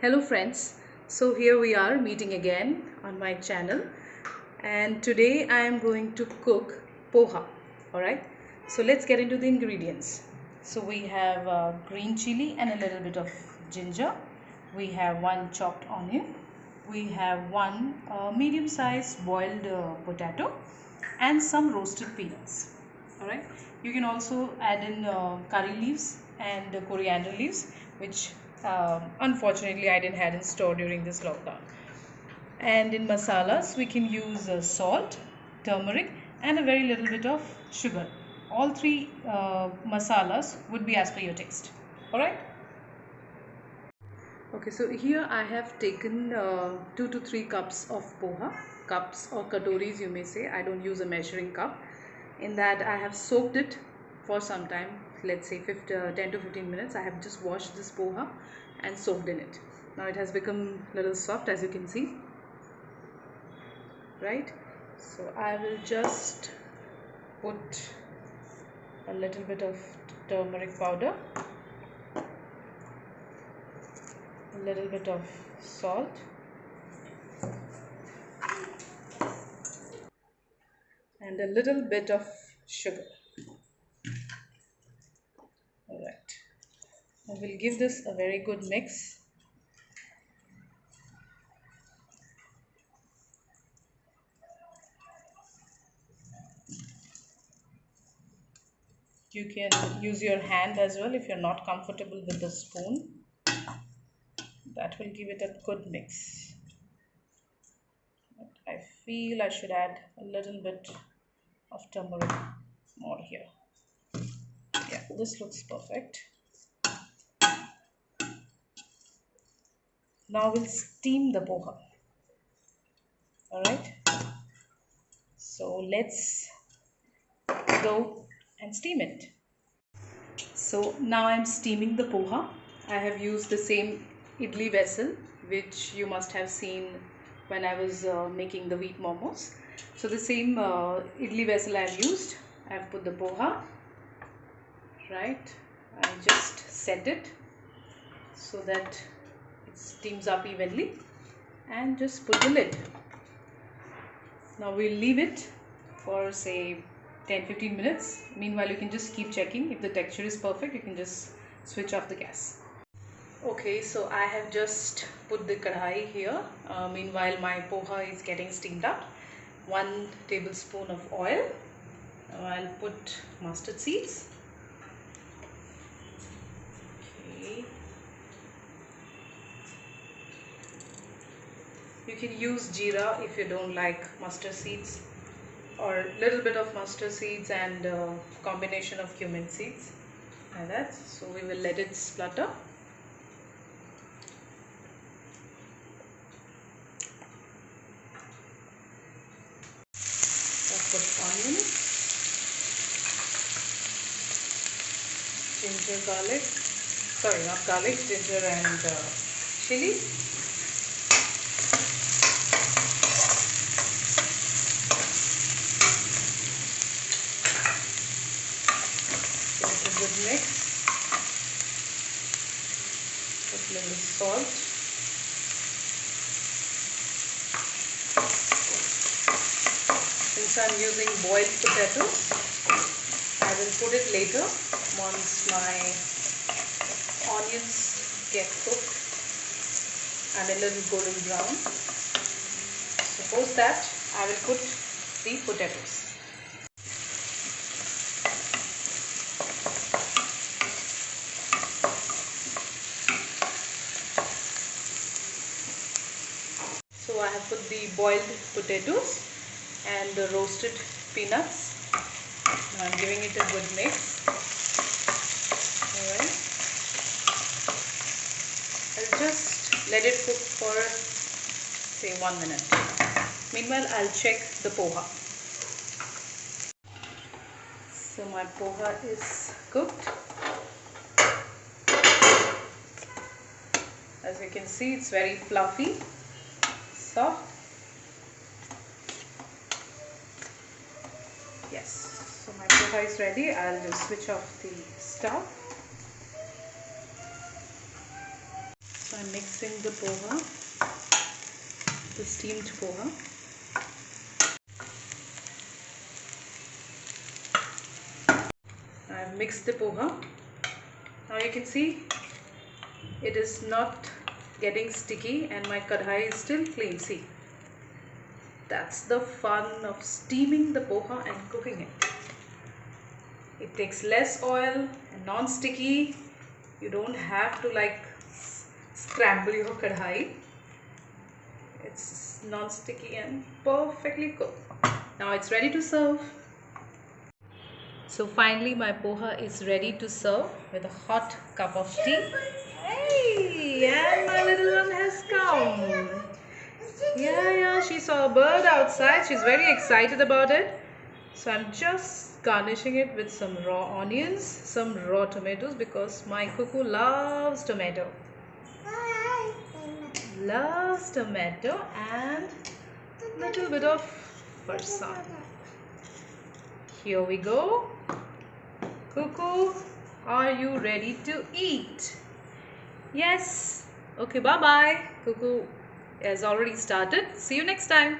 Hello friends, so here we are meeting again on my channel, and today I am going to cook poha. Alright, so let's get into the ingredients. So we have green chili and a little bit of ginger. We have one chopped onion. We have one medium sized boiled potato and some roasted peanuts. Alright, you can also add in curry leaves and coriander leaves, which unfortunately I didn't have in store during this lockdown. And in masalas we can use salt, turmeric and a very little bit of sugar. All three masalas would be as per your taste. Alright. Okay, so here I have taken 2 to 3 cups of poha, cups or katoris you may say. I don't use a measuring cup. In that I have soaked it for some time, let's say 10 to 15 minutes. I have just washed this poha and soaked in it. Now it has become a little soft, as you can see, right? So I will just put a little bit of turmeric powder, a little bit of salt, and a little bit of sugar. Alright, I will give this a very good mix. You can use your hand as well if you're not comfortable with the spoon. That will give it a good mix. But I feel I should add a little bit of turmeric more here. Yeah, this looks perfect. Now we'll steam the poha. Alright, so let's go and steam it. So now I'm steaming the poha. I have used the same idli vessel which you must have seen when I was making the wheat momos. So the same idli vessel I have used. I have put the poha, right? I just set it so that it steams up evenly and just put the lid. Now we'll leave it for say 10-15 minutes. Meanwhile, you can just keep checking. If the texture is perfect, you can just switch off the gas. Okay, so I have just put the kadhai here. Meanwhile, my poha is getting steamed up. 1 tablespoon of oil. I'll put mustard seeds. Okay. You can use jeera if you don't like mustard seeds, or little bit of mustard seeds and combination of cumin seeds, like that. So we will let it splutter. I'll put onion, ginger, garlic, sorry, not garlic, ginger and chillies. Good mix. Put a little salt. Since I'm using boiled potatoes, I will put it later once my onions get cooked and a little golden brown. Suppose that I will put the potatoes. So I have put the boiled potatoes and the roasted peanuts. Now I'm giving it a good mix. Alright. I'll just let it cook for say 1 minute. Meanwhile, I'll check the poha. So my poha is cooked. As you can see, it's very fluffy, soft. Yes, so my poha is ready. I'll just switch off the stove. So I'm mixing the poha, the steamed poha. I've mixed the poha. Now you can see it is not getting sticky and my kadhai is still clean. See, that's the fun of steaming the poha and cooking it. It takes less oil and non-sticky. You don't have to like scramble your kadhai. It's non-sticky and perfectly cooked. Now it's ready to serve. So finally my poha is ready to serve with a hot cup of tea. Hey, and my little one has come. Yeah, she saw a bird outside. She's very excited about it. So I'm just garnishing it with some raw onions, some raw tomatoes, because my cuckoo loves tomato. Loves tomato and little bit of farsan. Here we go. Cuckoo, are you ready to eat? Yes. Okay, bye-bye. Cuckoo has already started. See you next time.